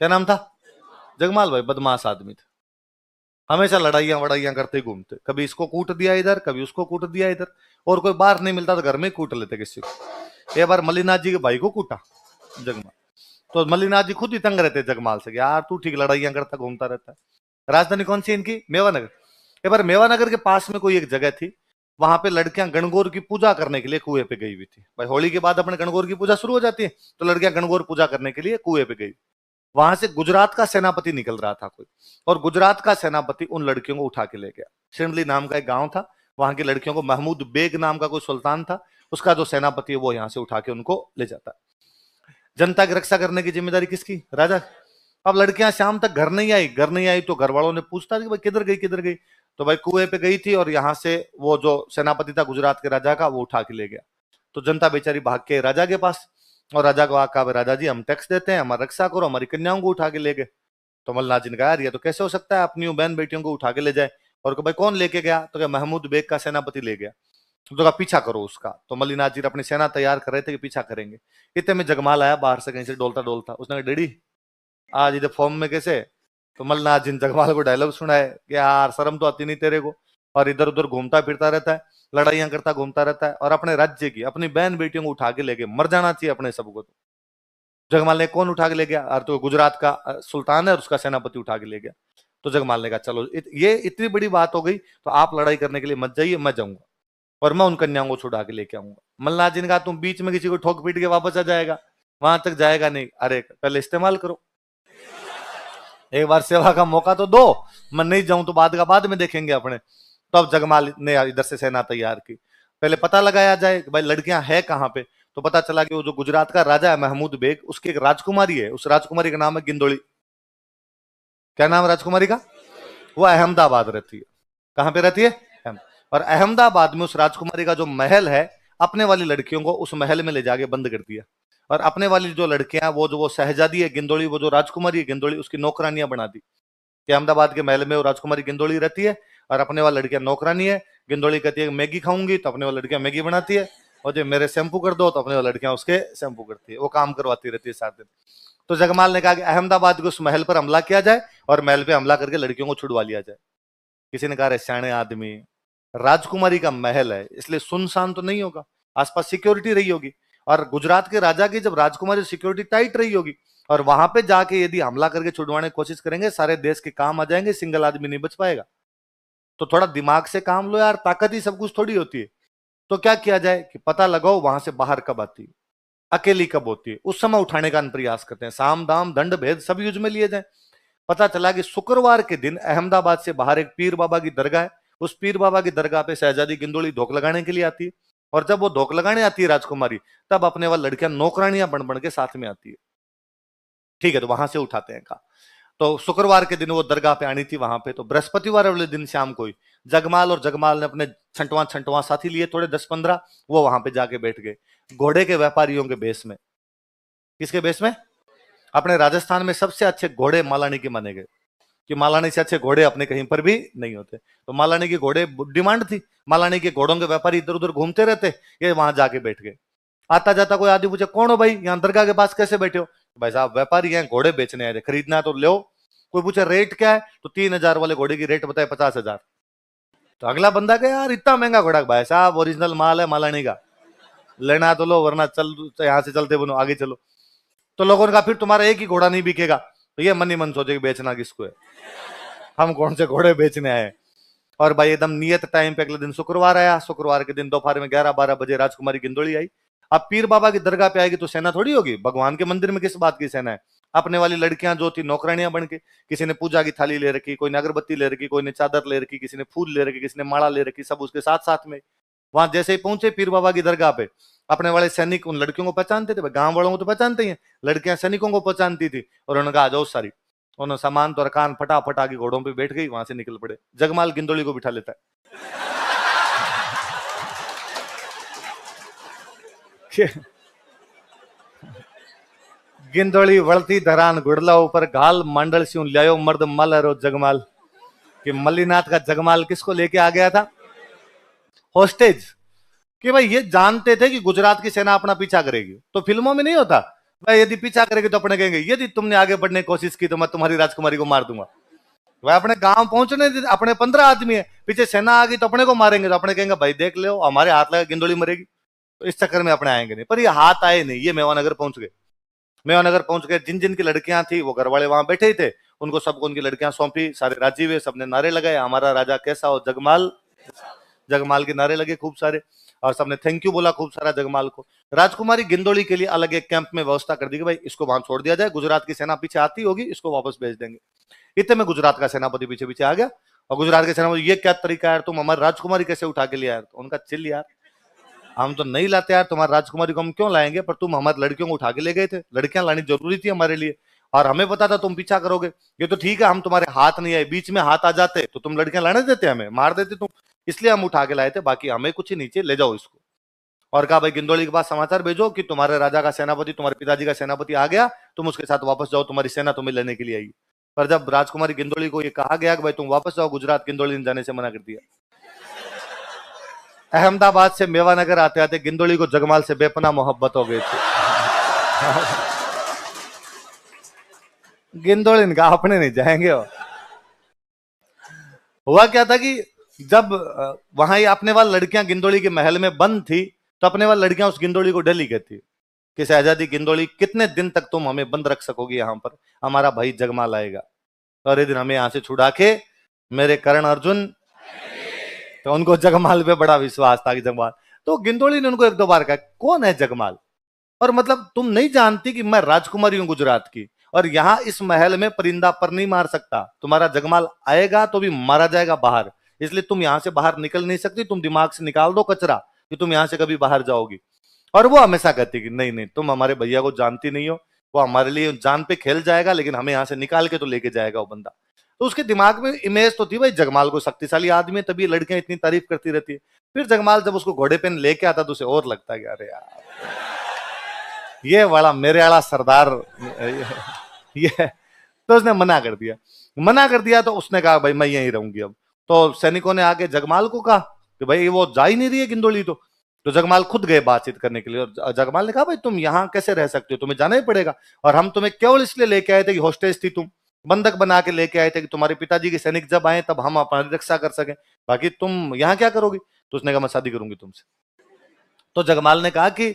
क्या नाम था? जगमाल भाई बदमाश आदमी थे, हमेशा लड़ाइयां वड़ाइयां करते ही घूमते, कभी इसको कूट दिया इधर, कभी उसको कूट दिया इधर, और कोई बाहर नहीं मिलता तो घर में ही कूट लेते किसी को। एक बार मल्लीनाथ जी के भाई को कूटा जगमाल, तो मल्लीनाथ जी खुद ही तंग रहते जगमाल से, यार तू ठीक लड़ाइयां करता घूमता रहता है। राजधानी कौन सी इनकी? मेवानगर। एक बार मेवानगर के पास में कोई एक जगह थी, वहां पे लड़कियां गणगौर की पूजा करने के लिए कुएं पे गई हुई थी। भाई होली के बाद अपने गणगौर की पूजा शुरू हो जाती है, तो लड़कियां गणगौर पूजा करने के लिए कुएं पे गई। वहां से गुजरात का सेनापति निकल रहा था कोई, और गुजरात का सेनापति उन लड़कियों को उठा के ले गया। शिंदली नाम का एक गांव था, वहां की लड़कियों को महमूद बेग नाम का कोई सुल्तान था, उसका जो सेनापति है वो यहाँ से उठा के उनको ले जाता। जनता की रक्षा करने की जिम्मेदारी किसकी? राजा। अब लड़कियां शाम तक घर नहीं आई, घर नहीं आई तो घर वालों ने पूछता कि भाई किधर गई किधर गई, तो भाई कुएं पे गई थी, और यहाँ से वो जो सेनापति था गुजरात के राजा का वो उठा के ले गया। तो जनता बेचारी भाग के राजा के पास, और राजा को आका, राजा जी हम टैक्स देते हैं, हमारी रक्षा करो, हमारी कन्याओं को उठा के ले गए। तो मल्लाह जी ने कहा यार ये तो कैसे हो सकता है, अपनी बहन बेटियों को उठा के ले जाए। और भाई कौन लेके गया? तो क्या महमूद बेग का सेनापति ले गया। तो कहा पीछा करो उसका। तो मल्लीनाथ जी अपनी सेना तैयार कर रहे थे कि पीछा करेंगे, इतने में जगमाल आया बाहर से कहीं से डोलता डोलता, उसने कहा डेडी आज इधर फॉर्म में कैसे? तो मल्लीनाथ जी ने जगमाल को डायलॉग सुनाए कि यार शर्म तो आती नहीं तेरे को, और इधर उधर घूमता फिरता रहता है, लड़ाइयां करता घूमता रहता है, और अपने राज्य की अपनी बहन बेटियों को उठा के लेके मर जाना चाहिए अपने सबको। तो जगमाल ने कौन उठा के ले गया? और तो गुजरात का सुल्तान है और उसका सेनापति उठा के ले गया। तो जगमाल ने कहा चलो ये इतनी बड़ी बात हो गई तो आप लड़ाई करने के लिए मत जाइए, मैं जाऊंगा और मैं उन कन्याओं को छुड़ा के लेके आऊंगा। मल्लाह जी ने कहा तुम बीच में किसी को ठोक पीट के वापस आ जाएगा, वहां तक जाएगा नहीं। अरे पहले इस्तेमाल करो, एक बार सेवा का मौका तो दो, मैं नहीं जाऊं तो बाद का बाद में देखेंगे अपने। तो अब जगमाल ने इधर से सेना तैयार की, पहले पता लगाया जाए कि भाई लड़कियां है कहाँ पे। तो पता चला कि वो जो गुजरात का राजा है महमूद बेग, उसकी एक राजकुमारी है, उस राजकुमारी का नाम है गिंदोली। क्या नाम है राजकुमारी का? वो अहमदाबाद रहती है। कहां पे रहती है? और अहमदाबाद में उस राजकुमारी का जो महल है, अपने वाली लड़कियों को उस महल में ले जाके बंद कर दिया, और अपने वाली जो लड़कियां वो जो वो शहजादी है गिंदोली, वो जो राजकुमारी है गिंदोली, उसकी नौकरानियां बना दी कि अहमदाबाद के महल में वो राजकुमारी गिंदोली रहती है, और अपने वाली लड़कियां नौकरानी है। गिंदोली कहती है मैगी खाऊंगी, तो अपने वाली लड़कियां मैगी बनाती है, और जो मेरे शैम्पू कर दो, तो अपने वाली लड़कियां उसके शैम्पू करती है, वो काम करवाती रहती है 7 दिन। तो जगमाल ने कहा कि अहमदाबाद के उस महल पर हमला किया जाए, और महल पे हमला करके लड़कियों को छुड़वा लिया जाए। किसी ने कहा सियाने आदमी, राजकुमारी का महल है इसलिए सुनसान तो नहीं होगा, आसपास सिक्योरिटी रही होगी, और गुजरात के राजा की जब राजकुमारी सिक्योरिटी टाइट रही होगी, और वहां पे जाके यदि हमला करके छुड़वाने की कोशिश करेंगे, सारे देश के काम आ जाएंगे, सिंगल आदमी नहीं बच पाएगा। तो थोड़ा दिमाग से काम लो यार, ताकत ही सब कुछ थोड़ी होती है। तो क्या किया जाए कि पता लगाओ वहां से बाहर कब आती है, अकेली कब होती है, उस समय उठाने का प्रयास करते हैं, साम दाम दंड भेद सब यूज में लिए जाए। पता चला कि शुक्रवार के दिन अहमदाबाद से बाहर एक पीर बाबा की दरगाह है, उस पीर बाबा की दरगाह पे शहजादी गिंदोली धोख लगाने के लिए आती है, और जब वो धोख लगाने आती है राजकुमारी, तब अपने वाली लड़कियां नौकरानियां बन बन के साथ में आती है। ठीक है, तो वहां से उठाते हैं का। तो शुक्रवार के दिन वो दरगाह पे आनी थी वहां पे, तो बृहस्पतिवार वाले दिन शाम को ही जगमाल और जगमाल ने अपने छंटवा छंटवा साथी लिए थोड़े 10-15, वो वहां पे जाके बैठ गए घोड़े के व्यापारियों के बेस में। किसके बेस में? अपने राजस्थान में सबसे अच्छे घोड़े मालानी के माने गए, कि मालानी से अच्छे घोड़े अपने कहीं पर भी नहीं होते। तो मालानी के घोड़े डिमांड थी, मालानी के घोड़ों के व्यापारी इधर उधर घूमते रहते, ये वहां जाके बैठ गए। आता जाता कोई आदमी पूछे कौन हो भाई, यहाँ दरगाह के पास कैसे बैठे हो? भाई साहब व्यापारी हैं, घोड़े बेचने आए थे, खरीदना तो लो। कोई पूछे रेट क्या है, तो 3,000 वाले घोड़े की रेट बताए 50,000। तो अगला बंदा कहे यार इतना महंगा घोड़ा? भाई साहब ओरिजिनल माल है मालानी का, लेना तो लो वरना चल यहाँ से चलते बनो आगे चलो। तो लोगों ने कहा फिर तुम्हारा एक ही घोड़ा नहीं बिकेगा। तो ये मन ही मन सोचे कि बेचना किसको है, हम कौन से घोड़े बेचने आए। और भाई एकदम नियत टाइम पे अगले दिन शुक्रवार आया, शुक्रवार के दिन दोपहर में 11-12 बजे राजकुमारी गिंदोली आई। अब पीर बाबा की दरगाह पे आएगी तो सेना थोड़ी होगी, भगवान के मंदिर में किस बात की सेना है? अपने वाली लड़कियां जो थी नौकरानियां बन के, किसी ने पूजा की थाली ले रखी, कोई ने अगरबत्ती ले रखी, कोई ने चादर ले रखी, किसी ने फूल ले रखी, किसी ने माला ले रखी, सब उसके साथ साथ में। वहां जैसे ही पहुंचे पीर बाबा की दरगाह पे, अपने वाले सैनिक उन लड़कियों को पहचानते थे, गांव वालों को तो पहचानते ही हैं, लड़कियां सैनिकों को पहचानती थी, और उन्होंने कहा आ जाओ सारी। उन्होंने सामान तो रकान फटाफट आके घोड़ों पे बैठ गई, वहां से निकल पड़े। जगमाल गिंदोली को बिठा लेता है गिंदोली वळती धरान गुड़ला ऊपर घाल मंडल से लियो मर्द मल रो जगमाल। कि मल्लीनाथ का जगमाल किसको लेके आ गया था? होस्टेज। कि भाई ये जानते थे कि गुजरात की सेना अपना पीछा करेगी, तो फिल्मों में नहीं होता भाई यदि पीछा करेगी तो अपने कहेंगे यदि तुमने आगे बढ़ने की कोशिश की तो मैं तुम्हारी राजकुमारी को मार दूंगा। वह अपने गांव पहुंचने अपने 15 आदमी है, पीछे सेना आ गई तो अपने को मारेंगे, तो अपने कहेंगे भाई देख लो हमारे हाथ लगा गिंदोली मरेगी। तो इस चक्कर में अपने आएंगे नहीं। पर ये हाथ आए नहीं, ये मेवानगर पहुंच गए। मेवानगर पहुंच गए, जिन जिन की लड़कियां थी वो घर वाले वहां बैठे ही थे, उनको सबको उनकी लड़कियां सौंपी, सारे राजी हुए, सबने नारे लगाए हमारा राजा कैसा हो, जगमाल जगमाल के नारे लगे खूब सारे, और सबने थैंक यू बोला खूब सारा जगमाल को। राजकुमारी गिंदोली के लिए अलग एक कैंप में व्यवस्था कर दी कि भाई इसको वहां छोड़ दिया जाए, गुजरात की सेना पीछे आती होगी इसको वापस भेज देंगे। इतने में गुजरात का सेनापति पीछे पीछे आ गया, और गुजरात के सेनापति ये क्या तरीका है यार, तुम हमारी राजकुमारी कैसे उठा के लिया यार। तो उनका चिल यार, हम तो नहीं लाते यार, तुम्हारी राजकुमारी को हम क्यों लाएंगे, पर तुम हमारी लड़कियों को उठा के ले गए थे, लड़कियां लानी जरूरी थी हमारे लिए, और हमें पता था तुम पीछा करोगे। ये तो ठीक है हम तुम्हारे हाथ नहीं आए, बीच में हाथ आ जाते तो तुम लड़कियां लाने देते, हमें मार देते तुम, इसलिए हम उठा के लाए थे, बाकी हमें कुछ ही नीचे ले जाओ इसको। और कहा भाई गिंदोली के पास समाचार भेजो कि तुम्हारे राजा का सेनापति, तुम्हारे पिताजी का सेनापति आ गया, तुम उसके साथ वापस जाओ, तुम्हारी सेना तुम्हें लेने के लिए आई। पर जब राजकुमारी गिंदोली को ये कहा गया कि भाई तुम वापस जाओ गुजरात, गिंदोली ने जाने से मना कर दिया। अहमदाबाद से मेवानगर आते आते गिंदोली को जगमाल से बेपनाह मोहब्बत हो गई थी। गिंदोली ने कहा अपने नहीं जाएंगे। हुआ क्या था कि जब वहां ये अपने वाली लड़कियां गिंदोली के महल में बंद थी, तो अपने वाली लड़कियां उस गिंदोली को डली कहती कि शहजादी गिंदोली कितने दिन तक तुम हमें बंद रख सकोगी यहाँ पर, हमारा भाई जगमाल आएगा, और ये दिन हमें यहां से छुड़ा के मेरे कर्ण अर्जुन। तो उनको जगमाल पे बड़ा विश्वास था कि जगमाल, तो गिंदोली ने उनको एक दो बार कहा कौन है जगमाल, और मतलब तुम नहीं जानती कि मैं राजकुमारी हूं गुजरात की, और यहाँ इस महल में परिंदा पर नहीं मार सकता, तुम्हारा जगमाल आएगा तो भी मारा जाएगा बाहर, इसलिए तुम यहां से बाहर निकल नहीं सकती, तुम दिमाग से निकाल दो कचरा कि तुम यहां से कभी बाहर जाओगी। और वो हमेशा कहती कि नहीं नहीं तुम हमारे भैया को जानती नहीं हो, वो हमारे लिए जान पे खेल जाएगा, लेकिन हमें यहां से निकाल के तो लेके जाएगा वो बंदा। तो उसके दिमाग में इमेज तो थी भाई जगमाल को शक्तिशाली आदमी है, तभी लड़कियां इतनी तारीफ करती रहती है। फिर जगमाल जब उसको घोड़े पे लेके आता तो उसे और लगता है कि अरे यार ये वाला मेरे वाला सरदार ये। तो उसने मना कर दिया, मना कर दिया, तो उसने कहा भाई मैं यहीं रहूंगी अब। तो सैनिकों ने आके जगमाल को कहा कि भाई वो जा ही नहीं रही है गिंदोली, तो जगमाल खुद गए बातचीत करने के लिए, और जगमाल ने कहा भाई तुम यहाँ कैसे रह सकते हो, तुम्हें जाना ही पड़ेगा, और हम तुम्हें केवल इसलिए लेके आए थे कि हॉस्टेज थी तुम, बंधक बना के लेके आए थे कि तुम्हारे पिताजी के सैनिक जब आए तब हम अपनी रक्षा कर सके, बाकी तुम यहाँ क्या करोगी। तो उसने कहा मैं शादी करूंगी तुमसे। तो जगमाल ने कहा कि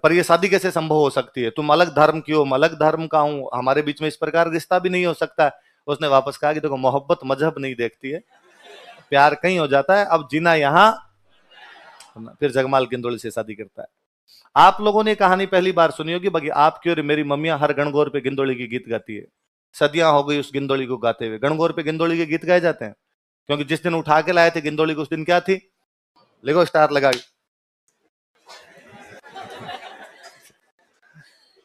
पर ये शादी कैसे संभव हो सकती है, तुम अलग धर्म की हो, मैं अलग धर्म का हूं, हमारे बीच में इस प्रकार रिश्ता भी नहीं हो सकता। उसने वापस कहा कि देखो मोहब्बत मजहब नहीं देखती है, प्यार कहीं हो जाता है, अब जीना यहाँ। फिर जगमाल गिंदोली से शादी करता है। आप लोगों ने कहानी पहली बार सुनी होगी, बाकी आपकी और मेरी मम्मियां हर गणगौर पे गिंदोली की गीत गाती है, सदियां हो गई उस गिंदोली को गाते हुए। गणगौर पे गिंदोली के गीत गाए जाते हैं, क्योंकि जिस दिन उठा के लाए थे गिंदोली को उस दिन क्या थी, लेगो स्टार लगा,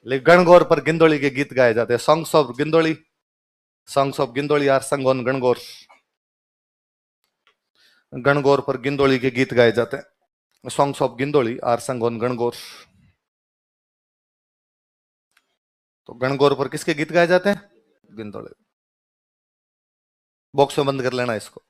गणगौर पर गिंदोली के गीत गाए जाते हैं, songs of Gindoli, songs of Gindoli are sung on Gangaur. Gangaur पर गिंदोली के गीत गाए जाते हैं, songs of Gindoli are sung on Gangaur. तो गणगौर पर किसके गीत गाए जाते हैं, गिंदोली। बॉक्स में बंद कर लेना इसको।